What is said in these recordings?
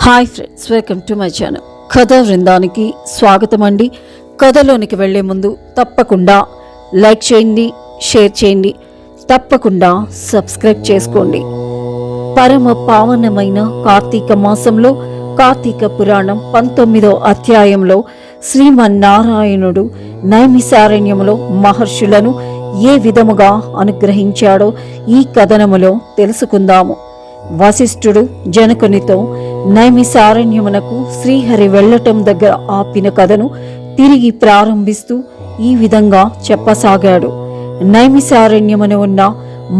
Hi friends, welcome to my channel. కథ బృందానికి స్వాగతం అండి. కథలోనికి వెళ్లే ముందు తప్పకుండా లైక్ చేయండి, షేర్ చేయండి, తప్పకుండా సబ్స్క్రైబ్ చేసుకోండి. పరమ పావనమైన కార్తీక మాసంలో కార్తీక పురాణం 19వ అధ్యాయంలో శ్రీమన్నారాయణుడు నైమిసారణ్యములో మహర్షులను ఏ విధముగా అనుగ్రహించాడో ఈ కథనములో తెలుసుకుందాము. వశిష్ఠుడు జనకునితో నైమిసారణ్యమునకు శ్రీహరి వెళ్లటం దగ్గర ఆపిన కథను తిరిగి ప్రారంభిస్తూ ఈ విధంగా చెప్పసాగాడు. నైమిసారణ్యమున ఉన్న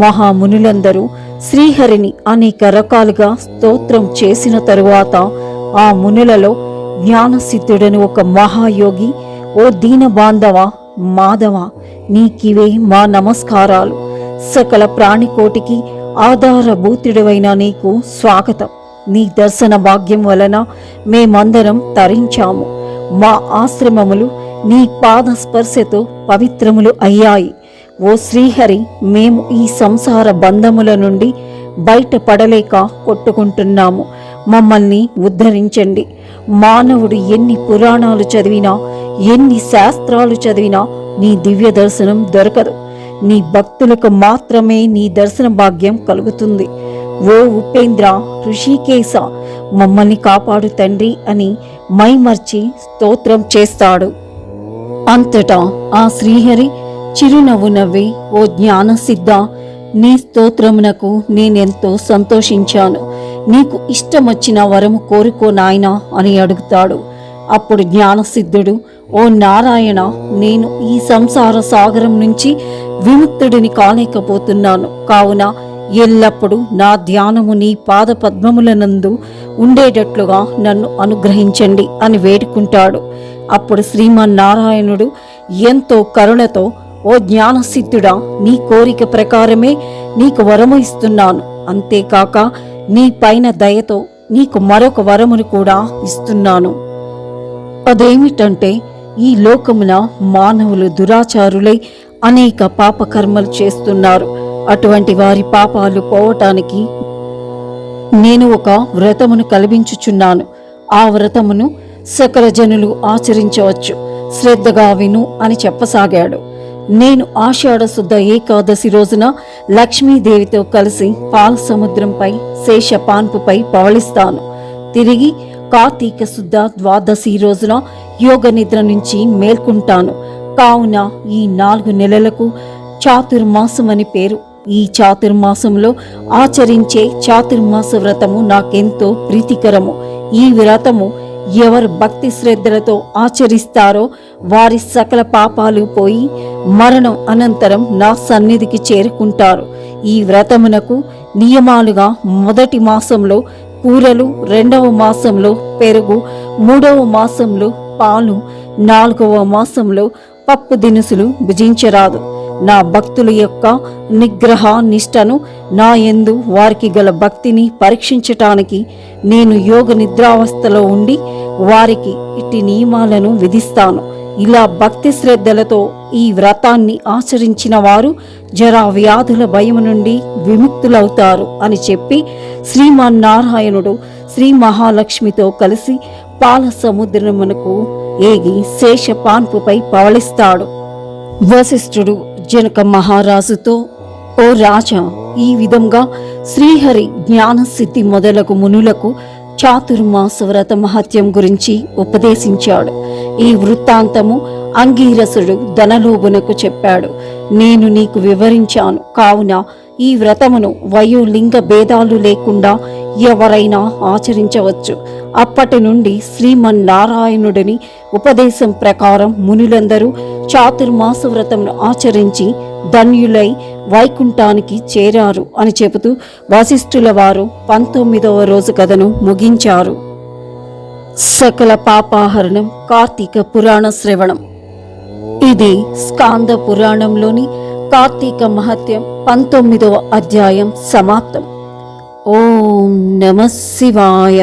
మహామునులందరూ శ్రీహరిని అనేక రకాలుగా స్తోత్రం చేసిన తరువాత ఆ మునులలో జ్ఞానసిద్ధుడని ఒక మహాయోగి, ఓ దీన బాంధవ మాధవ, నీకివే మా నమస్కారాలు. సకల ప్రాణికోటికి ఆధారభూతుడివైన నీకు స్వాగతం. నీ దర్శన భాగ్యం వలన మేమందరం తరించాము. మా ఆశ్రమములు నీ పాద స్పర్శతో పవిత్రములు అయ్యాయి. ఓ శ్రీహరి, మేము ఈ సంసార బంధముల నుండి బయటపడలేక కొట్టుకుంటున్నాము. మమ్మల్ని ఉద్ధరించండి. మానవుడు ఎన్ని పురాణాలు చదివినా, ఎన్ని శాస్త్రాలు చదివినా నీ దివ్య దర్శనం దొరకదు. నీ భక్తులకు మాత్రమే నీ దర్శన భాగ్యం కలుగుతుంది. ఓ ఉపేంద్ర, ఋషికేశ, మమ్మల్ని కాపాడు తండ్రి అని మైమర్చి స్తోత్రం చేస్తాడు. అంతటా ఆ శ్రీహరి చిరునవ్వు నవ్వి, ఓ జ్ఞానసిద్ధ, నీ స్తోత్రమునకు నేనెంతో సంతోషించాను. నీకు ఇష్టమొచ్చిన వరము కోరుకో నాయనా అని అడుగుతాడు. అప్పుడు జ్ఞానసిద్ధుడు, ఓ నారాయణ, నేను ఈ సంసార సాగరం నుంచి విముక్తుడిని కాలేకపోతున్నాను. కావున ఎల్లప్పుడూ నా ధ్యానము నీ పాద పద్మములనందు ఉండేటట్లుగా నన్ను అనుగ్రహించండి అని వేడుకుంటాడు. అప్పుడు శ్రీమన్నారాయణుడు ఎంతో కరుణతో, ఓ జ్ఞానసిద్ధుడా, నీ కోరిక ప్రకారమే నీకు వరము ఇస్తున్నాను. అంతేకాక నీ పైన దయతో నీకు మరొక వరమును కూడా ఇస్తున్నాను. అదేమిటంటే, ఈ లోకమున మానవులు దురాచారులై అనేక పాపకర్మలు చేస్తున్నారు. అటువంటి వారి పాపాలు పోవటానికి నేను ఒక వ్రతమును కల్పించుచున్నాను. ఆ వ్రతమును సకల జనులు ఆచరించవచ్చు. శ్రద్ధగా విను అని చెప్పసాగాడు. నేను ఆషాఢ శుద్ధ ఏకాదశి రోజున లక్ష్మీదేవితో కలిసి పాల సముద్రంపై శేషపాన్పుపై పవళిస్తాను. తిరిగి కార్తీక శుద్ధ ద్వాదశి రోజున యోగ నిద్ర నుంచి మేల్కుంటాను. కావున ఈ 4 నెలలకు చాతుర్మాసమని పేరు. ఈ చాతుర్మాసంలో ఆచరించే చాతుర్మాస వ్రతము నాకెంతో ప్రీతికరము. ఈ వ్రతము ఎవరు భక్తి శ్రద్ధలతో ఆచరిస్తారో వారి సకల పాపాలు పోయి మరణం అనంతరం నా సన్నిధికి చేరుకుంటారు. ఈ వ్రతమునకు నియమాలుగా మొదటి మాసంలో కూరలు, 2వ మాసంలో పెరుగు, 3వ మాసంలో పాలు, 4వ మాసంలో పప్పు దినుసులు భుజించరాదు. నా భక్తుల యొక్క నిగ్రహ నిష్టను, నా యందు వారికి గల భక్తిని పరీక్షించటానికి నేను యోగ నిద్రావస్థలో ఉండి వారికి ఇట్టి నియమాలను విధిస్తాను. ఇలా భక్తి శ్రద్ధలతో ఈ వ్రతాన్ని ఆచరించిన వారు జరా వ్యాధుల భయం నుండి విముక్తులవుతారు అని చెప్పి శ్రీమన్నారాయణుడు శ్రీ మహాలక్ష్మితో కలిసి పాల సముద్రమునకు ఏగి శేషపాన్పుపై పవళిస్తాడు. వశిష్ఠుడు జనక మహారాజుతో, ఓ రాజా, ఈ విధంగా శ్రీహరి జ్ఞానసిద్ధి మొదలగు మునులకు చాతుర్మాస వ్రత మహత్యం గురించి ఉపదేశించాడు. ఈ వృత్తాంతము అంగీరసుడు ధనలోభునకు చెప్పాడు. నేను నీకు వివరించాను. కావున ఈ వ్రతమును వయోలింగ భేదాలు లేకుండా ఎవరైనా ఆచరించవచ్చు. అప్పటి నుండి శ్రీమన్నారాయణుడిని ఉపదేశం ప్రకారం మునులందరూ చాతుర్మాస వ్రతమును ఆచరించి ధన్యులై వైకుంఠానికి చేరారు అని చెబుతూ వశిష్ఠుల వారు 19వ రోజు కథను ముగించారు. సకల పాపాహరణం కార్తీక పురాణ శ్రవణం. ఇది స్కాంద పురాణంలోని కార్తీక మహత్యం 19వ అధ్యాయం సమాప్తం. ఓం నమః శివాయ.